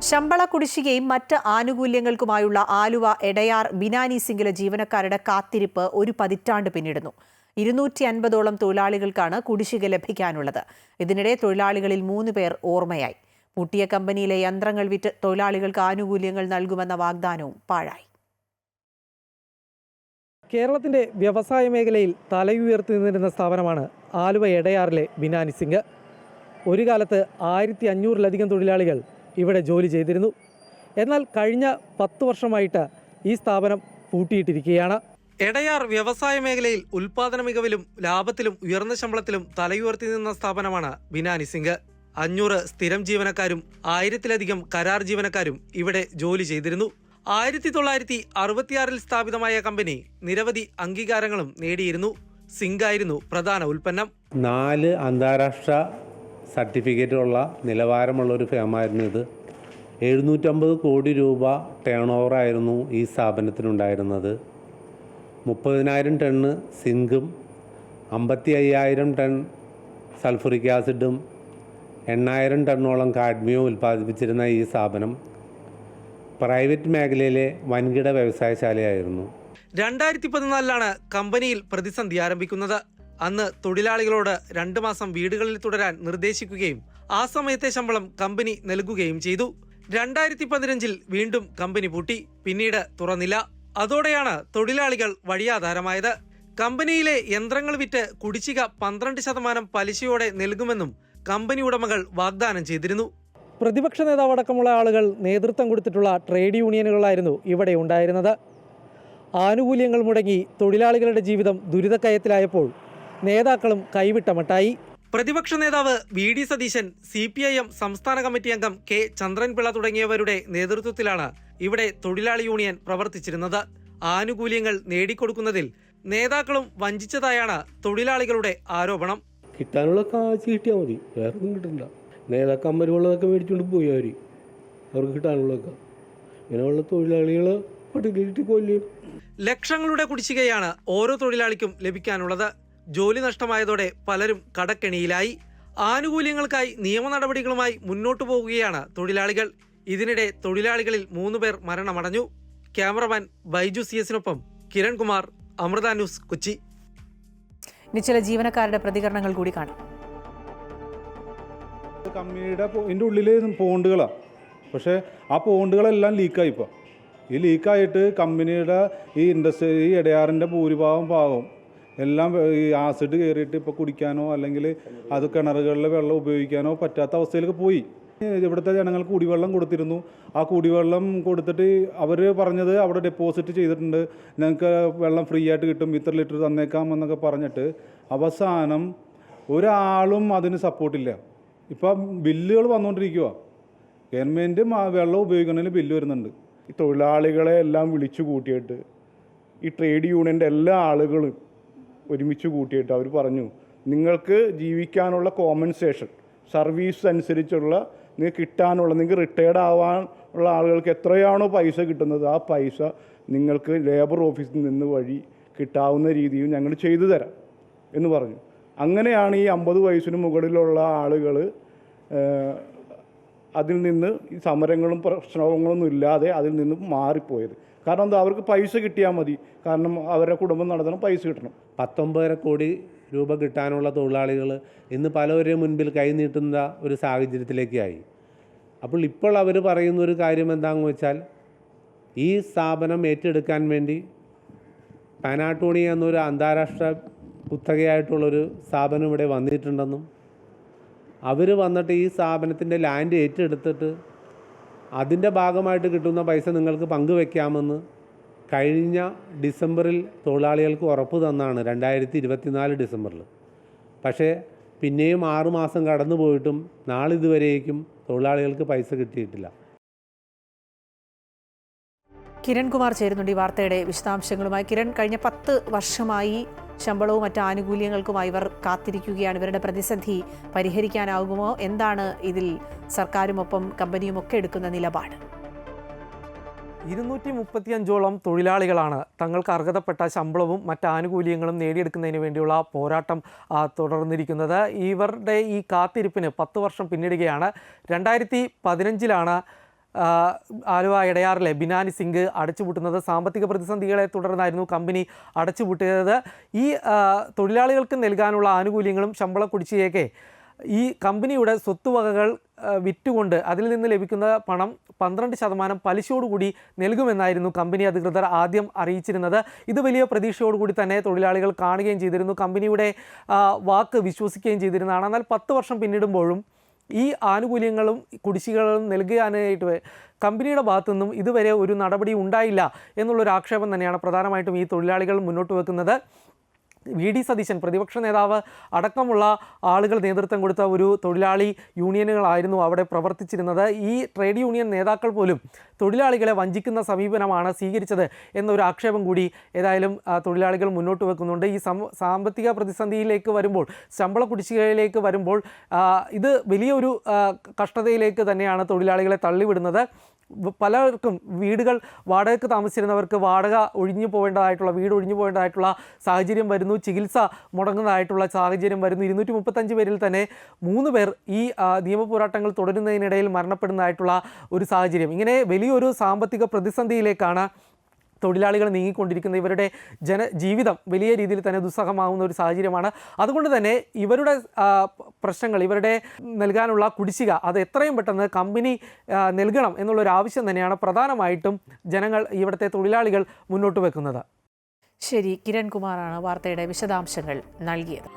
ശമ്പള കുടിശ്ശികയും മറ്റ് ആനുകൂല്യങ്ങൾക്കുമായുള്ള ആലുവ എടയാർ ബിനാനി സിംഗിലെ ജീവനക്കാരുടെ കാത്തിരിപ്പ് ഒരു പതിറ്റാണ്ട് പിന്നിടുന്നു. 250ഓളം തൊഴിലാളികൾക്കാണ് കുടിശ്ശിക ലഭിക്കാനുള്ളത്. ഇതിനിടെ തൊഴിലാളികളിൽ 3 പേർ ഓർമ്മയായി. പൂട്ടിയ കമ്പനിയിലെ യന്ത്രങ്ങൾ വിറ്റ് തൊഴിലാളികൾക്ക് ആനുകൂല്യങ്ങൾ നൽകുമെന്ന വാഗ്ദാനവും പാഴായി. കേരളത്തിന്റെ വ്യവസായ മേഖലയിൽ തലയുയർത്തി നിന്നിരുന്ന സ്ഥാപനമാണ് ആലുവ എടയാറിലെ ബിനാനി സിംഗ്. ഒരു കാലത്ത് 1500-ലധികം തൊഴിലാളികൾ ഇവിടെ ജോലി ചെയ്തിരുന്നു. എന്നാൽ കഴിഞ്ഞ 10 വർഷമായിട്ട് ഈ സ്ഥാപനം പൂട്ടിയിട്ടിരിക്കുകയാണ്. എടയാർ വ്യവസായ മേഖലയിൽ ഉൽപാദന മികവിലും ലാഭത്തിലും ഉയർന്ന ശമ്പളത്തിലും തലയുയർത്തി നിന്ന സ്ഥാപനമാണ് ബിനാനി സിംഗ്. 500 സ്ഥിരം ജീവനക്കാരും 1000-ലധികം കരാർ ജീവനക്കാരും ഇവിടെ ജോലി ചെയ്തിരുന്നു. 1966-ൽ സ്ഥാപിതമായ കമ്പനി നിരവധി അംഗീകാരങ്ങളും നേടിയിരുന്നു. സിംഗ് ആയിരുന്നു പ്രധാന ഉൽപ്പന്നം. 4 അന്താരാഷ്ട്ര സർട്ടിഫിക്കറ്റുള്ള നിലവാരമുള്ള ഒരു ഫേമായിരുന്നു ഇത്. 750 കോടി രൂപ ടേൺ ഓവറായിരുന്നു ഈ സ്ഥാപനത്തിനുണ്ടായിരുന്നത്. 30,000 ടണ്ണ് സിങ്കും 55,000 ടൺ സൾഫറിക് ആസിഡും 8,000 ടണ്ണോളം കാഡ്മിയവും ഉൽപ്പാദിപ്പിച്ചിരുന്ന ഈ സ്ഥാപനം പ്രൈവറ്റ് മേഖലയിലെ വൻകിട വ്യവസായശാലയായിരുന്നു. 2014-ലാണ് കമ്പനിയിൽ പ്രതിസന്ധി ആരംഭിക്കുന്നത്. അന്ന് തൊഴിലാളികളോട് 2 മാസം വീടുകളിൽ തുടരാൻ നിർദ്ദേശിക്കുകയും ആ സമയത്തെ ശമ്പളം കമ്പനി നൽകുകയും ചെയ്തു. 2015-ൽ വീണ്ടും കമ്പനി പൂട്ടി, പിന്നീട് തുറന്നില്ല. അതോടെയാണ് തൊഴിലാളികൾ വഴിയാധാരമായത്. കമ്പനിയിലെ യന്ത്രങ്ങൾ വിറ്റ് കുടിശ്ശിക 12% പലിശയോടെ നൽകുമെന്നും കമ്പനി ഉടമകൾ വാഗ്ദാനം ചെയ്തിരുന്നു. പ്രതിപക്ഷ നേതാവടക്കമുള്ള ആളുകൾ നേതൃത്വം കൊടുത്തിട്ടുള്ള ട്രേഡ് യൂണിയനുകളായിരുന്നു ഇവിടെ ഉണ്ടായിരുന്നത്. ആനുകൂല്യങ്ങൾ മുടങ്ങി തൊഴിലാളികളുടെ ജീവിതം ദുരിതക്കയത്തിലായപ്പോൾ നേതാക്കളും കൈവിട്ട മട്ടായി. പ്രതിപക്ഷ നേതാവ് വി.ഡി. സതീശൻ, CPIM സംസ്ഥാന കമ്മിറ്റി അംഗം കെ. ചന്ദ്രൻപിള്ള തുടങ്ങിയവരുടെ നേതൃത്വത്തിലാണ് ഇവിടെ തൊഴിലാളി യൂണിയൻ പ്രവർത്തിച്ചിരുന്നത്. ആനുകൂല്യങ്ങൾ നേടിക്കൊടുക്കുന്നതിൽ നേതാക്കളും വഞ്ചിച്ചതായാണ് തൊഴിലാളികളുടെ ആരോപണം. കിട്ടാനുള്ള കാശ് കിട്ടിയാൽ മതി, വേറെ ഒന്നും കിട്ടില്ല. നേതാക്കന്മാരുള്ളതൊക്കെ മേടിച്ചുകൊണ്ട് പോയി അവർക്ക് കിട്ടാനുള്ളതൊക്കെ. ഇങ്ങനെയുള്ള തൊഴിലാളികൾ പട്ടികയിട്ട് കൊല്ലും. ലക്ഷങ്ങളുടെ കുടിശ്ശികയാണ് ഓരോ തൊഴിലാളിക്കും ലഭിക്കാനുള്ളത്. ജോലി നഷ്ടമായതോടെ പലരും കടക്കെണിയിലായി. ആനുകൂല്യങ്ങൾക്കായി നിയമ നടപടികളുമായി മുന്നോട്ടു പോകുകയാണ് തൊഴിലാളികൾ. ഇതിനിടെ തൊഴിലാളികളിൽ 3 പേർ മരണമടഞ്ഞു. ക്യാമറമാൻ ബൈജു CS-നൊപ്പം കിരൺകുമാർ, അമൃത ന്യൂസ്, കൊച്ചി. ഇനി ചില ജീവനക്കാരുടെ പ്രതികരണങ്ങൾ കൂടി കാണാം. കമ്പനിയുടെ ഉള്ളിൽ പോണ്ടുകളാണ്, പക്ഷേ ആ പോണ്ടുകളെല്ലാം ലീക്കായിപ്പോൾ. ഈ ലീക്കായിട്ട് കമ്പനിയുടെ ഈ എടയാറിൻ്റെ ഭൂരിഭാഗം എല്ലാം ഈ ആസിഡ് കയറിയിട്ട് ഇപ്പോൾ കുടിക്കാനോ അല്ലെങ്കിൽ അത് കിണറുകളിലെ വെള്ളം ഉപയോഗിക്കാനോ പറ്റാത്ത അവസ്ഥയിലേക്ക് പോയി. ഇവിടുത്തെ ജനങ്ങൾക്ക് കുടിവെള്ളം കൊടുത്തിരുന്നു. ആ കുടിവെള്ളം കൊടുത്തിട്ട് അവർ പറഞ്ഞത് അവിടെ ഡെപ്പോസിറ്റ് ചെയ്തിട്ടുണ്ട്, ഞങ്ങൾക്ക് വെള്ളം ഫ്രീ ആയിട്ട് കിട്ടും, ഇത്ര ലിറ്റർ തന്നേക്കാം എന്നൊക്കെ പറഞ്ഞിട്ട് അവസാനം ഒരാളും അതിന് സപ്പോർട്ടില്ല. ഇപ്പം ബില്ലുകൾ വന്നുകൊണ്ടിരിക്കുക. ഗവൺമെൻറ് വെള്ളം ഉപയോഗിക്കുന്നതിന് ബില്ല് വരുന്നുണ്ട്. ഈ തൊഴിലാളികളെ എല്ലാം വിളിച്ചു കൂട്ടിയിട്ട് ഈ ട്രേഡ് യൂണിയൻ്റെ എല്ലാ ആളുകളും ഒരുമിച്ച് കൂട്ടിയിട്ട് അവർ പറഞ്ഞു, നിങ്ങൾക്ക് ജീവിക്കാനുള്ള കോമ്പൻസേഷൻ സർവീസ് അനുസരിച്ചുള്ള നിങ്ങൾക്ക് കിട്ടാനുള്ള, നിങ്ങൾക്ക് റിട്ടയർഡ് ആവാനുള്ള ആളുകൾക്ക് എത്രയാണോ പൈസ കിട്ടുന്നത് ആ പൈസ നിങ്ങൾക്ക് ലേബർ ഓഫീസിൽ നിന്ന് വഴി കിട്ടാവുന്ന രീതിയിൽ ഞങ്ങൾ ചെയ്തു തരാം എന്ന് പറഞ്ഞു. അങ്ങനെയാണ് ഈ 50 വയസ്സിന് മുകളിലുള്ള ആളുകൾ അതിൽ നിന്ന് ഈ സമരങ്ങളും പ്രശ്നങ്ങളൊന്നും ഇല്ലാതെ അതിൽ നിന്ന് മാറിപ്പോയത്. കാരണം എന്താ, അവർക്ക് പൈസ കിട്ടിയാൽ മതി, കാരണം അവരുടെ കുടുംബം നടത്തണം, പൈസ കിട്ടണം. 19 കോടി രൂപ കിട്ടാനുള്ള തൊഴിലാളികൾ ഇന്ന് പലവരെയും മുൻപിൽ കൈനീട്ടുന്ന ഒരു സാഹചര്യത്തിലേക്കായി. അപ്പോൾ ഇപ്പോൾ അവർ പറയുന്ന ഒരു കാര്യം എന്താണെന്ന് വെച്ചാൽ, ഈ സ്ഥാപനം ഏറ്റെടുക്കാൻ വേണ്ടി പാനാട്ടോണി എന്നൊരു അന്താരാഷ്ട്ര കുത്തകയായിട്ടുള്ളൊരു സ്ഥാപനം ഇവിടെ വന്നിട്ടുണ്ടെന്നും അവർ വന്നിട്ട് ഈ സ്ഥാപനത്തിൻ്റെ ലാൻഡ് ഏറ്റെടുത്തിട്ട് അതിൻ്റെ ഭാഗമായിട്ട് കിട്ടുന്ന പൈസ നിങ്ങൾക്ക് പങ്കുവെക്കാമെന്ന് കഴിഞ്ഞ ഡിസംബറിൽ തൊഴിലാളികൾക്ക് ഉറപ്പ് തന്നാണ്, 2024 ഡിസംബറിൽ. പക്ഷേ പിന്നെയും 6 മാസം കടന്നു പോയിട്ടും നാളിതുവരേക്കും തൊഴിലാളികൾക്ക് പൈസ കിട്ടിയിട്ടില്ല. കിരൺകുമാർ ചേരുന്നുണ്ട് ഈ വാർത്തയുടെ വിശദാംശങ്ങളുമായി. കിരൺ, കഴിഞ്ഞ 10 വർഷമായി ശമ്പളവും മറ്റ് ആനുകൂല്യങ്ങൾക്കുമായി ഇവർ കാത്തിരിക്കുകയാണ്. ഇവരുടെ പ്രതിസന്ധി പരിഹരിക്കാനാകുമോ? എന്താണ് ഇതിൽ സർക്കാരുമൊപ്പം കമ്പനിയുമൊക്കെ എടുക്കുന്ന നിലപാട്? 235ഓളം തൊഴിലാളികളാണ് തങ്ങൾക്ക് അർഹതപ്പെട്ട ശമ്പളവും മറ്റ് ആനുകൂല്യങ്ങളും നേടിയെടുക്കുന്നതിന് വേണ്ടിയുള്ള പോരാട്ടം തുടർന്നിരിക്കുന്നത്. ഇവരുടെ ഈ കാത്തിരിപ്പിന് 10 വർഷം പിന്നിടുകയാണ്. 2015-ലാണ് ആലുവ എടയാറിലെ ബിനാനി സിങ്ക് അടച്ചുപൂട്ടുന്നത്. സാമ്പത്തിക പ്രതിസന്ധികളെ തുടർന്നായിരുന്നു കമ്പനി അടച്ചുപൂട്ടിയത്. ഈ തൊഴിലാളികൾക്ക് നൽകാനുള്ള ആനുകൂല്യങ്ങളും ശമ്പള കുടിശ്ശികയൊക്കെ ഈ കമ്പനിയുടെ സ്വത്തുവകകൾ വിറ്റുകൊണ്ട് അതിൽ നിന്ന് ലഭിക്കുന്ന പണം 12% പലിശയോടുകൂടി നൽകുമെന്നായിരുന്നു കമ്പനി അധികൃതർ ആദ്യം അറിയിച്ചിരുന്നത്. ഇത് വലിയ പ്രതീക്ഷയോടുകൂടി തന്നെ തൊഴിലാളികൾ കാണുകയും ചെയ്തിരുന്നു, കമ്പനിയുടെ വാക്ക് വിശ്വസിക്കുകയും ചെയ്തിരുന്നതാണ്. എന്നാൽ 10 വർഷം പിന്നിടുമ്പോഴും ഈ ആനുകൂല്യങ്ങളും കുടിശ്ശികകളും നൽകാനായിട്ട് കമ്പനിയുടെ ഭാഗത്തു നിന്നും ഇതുവരെ ഒരു നടപടി ഉണ്ടായില്ല എന്നുള്ളൊരു ആക്ഷേപം തന്നെയാണ് പ്രധാനമായിട്ടും ഈ തൊഴിലാളികൾ മുന്നോട്ട് വെക്കുന്നത്. വി.ഡി. സതീശൻ പ്രതിപക്ഷ നേതാവ് അടക്കമുള്ള ആളുകൾ നേതൃത്വം കൊടുത്ത ഒരു തൊഴിലാളി യൂണിയനുകളായിരുന്നു അവിടെ പ്രവർത്തിച്ചിരുന്നത്. ഈ ട്രേഡ് യൂണിയൻ നേതാക്കൾ പോലും തൊഴിലാളികളെ വഞ്ചിക്കുന്ന സമീപനമാണ് സ്വീകരിച്ചത് എന്നൊരു ആക്ഷേപം കൂടി ഏതായാലും തൊഴിലാളികൾ മുന്നോട്ട് വെക്കുന്നുണ്ട്. ഈ സാമ്പത്തിക പ്രതിസന്ധിയിലേക്ക് വരുമ്പോൾ, ശമ്പള കുടിശ്ശികയിലേക്ക് വരുമ്പോൾ ഇത് വലിയൊരു കഷ്ടതയിലേക്ക് തന്നെയാണ് തൊഴിലാളികളെ തള്ളിവിടുന്നത്. പലർക്കും വീടുകൾ വാടകയ്ക്ക് താമസിച്ചിരുന്നവർക്ക് വാടക ഒഴിഞ്ഞു പോകേണ്ടതായിട്ടുള്ള വീട് ഒഴിഞ്ഞു പോകേണ്ടതായിട്ടുള്ള സാഹചര്യം വരുന്നു. ചികിത്സ മുടങ്ങുന്നതായിട്ടുള്ള സാഹചര്യം വരുന്നു. 235 പേരിൽ തന്നെ 3 പേർ ഈ നിയമപോരാട്ടങ്ങൾ തുടരുന്നതിനിടയിൽ മരണപ്പെടുന്നതായിട്ടുള്ള ഒരു സാഹചര്യം. ഇങ്ങനെ വലിയൊരു സാമ്പത്തിക പ്രതിസന്ധിയിലേക്കാണ് തൊഴിലാളികൾ നീങ്ങിക്കൊണ്ടിരിക്കുന്നത്. ഇവരുടെ ജീവിതം വലിയ രീതിയിൽ തന്നെ ദുസ്സഹമാവുന്ന ഒരു സാഹചര്യമാണ്. അതുകൊണ്ട് തന്നെ ഇവരുടെ പ്രശ്നങ്ങൾ, ഇവരുടെ നൽകാനുള്ള കുടിശ്ശിക അത് എത്രയും പെട്ടെന്ന് കമ്പനി നൽകണം എന്നുള്ളൊരു ആവശ്യം തന്നെയാണ് പ്രധാനമായിട്ടും ജനങ്ങൾ, ഇവിടുത്തെ തൊഴിലാളികൾ മുന്നോട്ട് വെക്കുന്നത്. ശരി, കിരൺ കുമാറാണ് വാർത്തയുടെ വിശദാംശങ്ങൾ നൽകിയത്.